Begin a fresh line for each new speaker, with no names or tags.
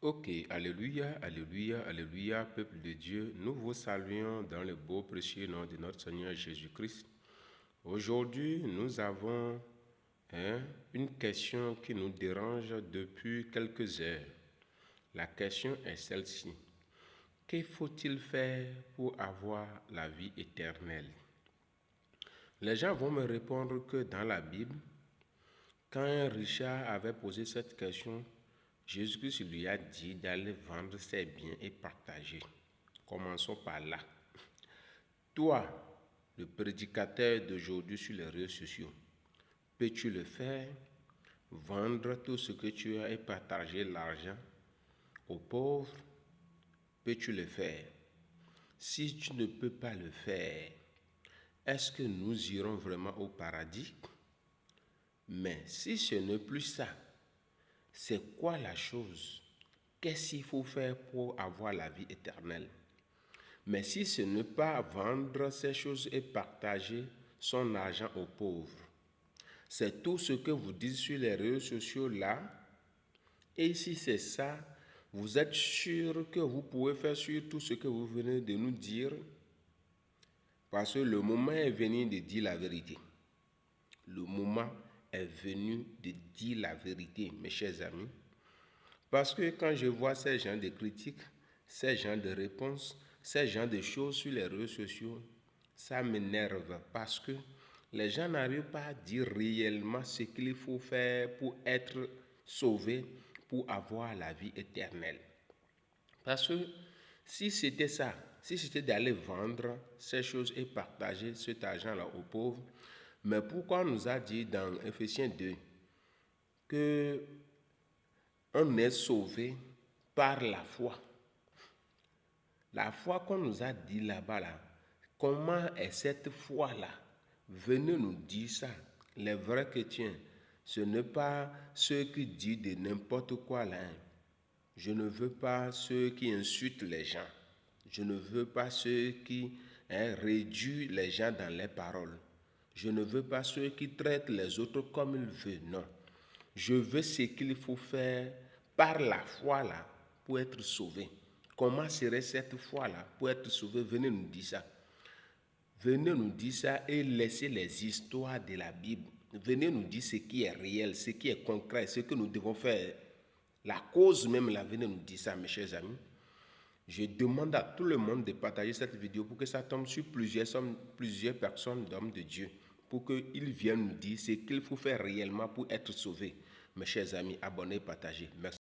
Ok, alléluia, alléluia, alléluia, peuple de Dieu, nous vous saluons dans le beau précieux nom de notre Seigneur Jésus-Christ. Aujourd'hui, nous avons une question qui nous dérange depuis quelques heures. La question est celle-ci. Que faut-il faire pour avoir la vie éternelle? Les gens vont me répondre que dans la Bible, quand Richard avait posé cette question, Jésus-Christ lui a dit d'aller vendre ses biens et partager. Commençons par là. Toi, le prédicateur d'aujourd'hui sur les réseaux sociaux, peux-tu le faire? Vendre tout ce que tu as et partager l'argent aux pauvres? Peux-tu le faire? Si tu ne peux pas le faire, est-ce que nous irons vraiment au paradis? Mais si ce n'est plus ça, c'est quoi la chose? Qu'est-ce qu'il faut faire pour avoir la vie éternelle? Mais si ce n'est pas vendre ces choses et partager son argent aux pauvres, c'est tout ce que vous dites sur les réseaux sociaux là. Et si c'est ça, vous êtes sûr que vous pouvez faire sur tout ce que vous venez de nous dire? Parce que le moment est venu de dire la vérité. Le moment est venu de dire la vérité, mes chers amis. Parce que quand je vois ces gens de critiques, ces gens de réponses, ces gens de choses sur les réseaux sociaux, ça m'énerve parce que les gens n'arrivent pas à dire réellement ce qu'il faut faire pour être sauvé, pour avoir la vie éternelle. Parce que si c'était ça, si c'était d'aller vendre ces choses et partager cet argent-là aux pauvres, mais pourquoi on nous a dit dans Ephésiens 2 que on est sauvé par la foi? La foi qu'on nous a dit là-bas, là, comment est cette foi-là? Venez nous dire ça. Les vrais chrétiens, ce n'est pas ceux qui disent de n'importe quoi là. Je ne veux pas ceux qui insultent les gens. Je ne veux pas ceux qui réduisent les gens dans les paroles. Je ne veux pas ceux qui traitent les autres comme ils veulent. Non. Je veux ce qu'il faut faire par la foi là pour être sauvé. Comment serait cette foi-là pour être sauvé? Venez nous dire ça. Venez nous dire ça et laissez les histoires de la Bible. Venez nous dire ce qui est réel, ce qui est concret, ce que nous devons faire. La cause même, là, venez nous dire ça, mes chers amis. Je demande à tout le monde de partager cette vidéo pour que ça tombe sur plusieurs personnes d'hommes de Dieu, pour qu'ils viennent nous dire ce qu'il faut faire réellement pour être sauvé. Mes chers amis, abonnez, partagez. Merci.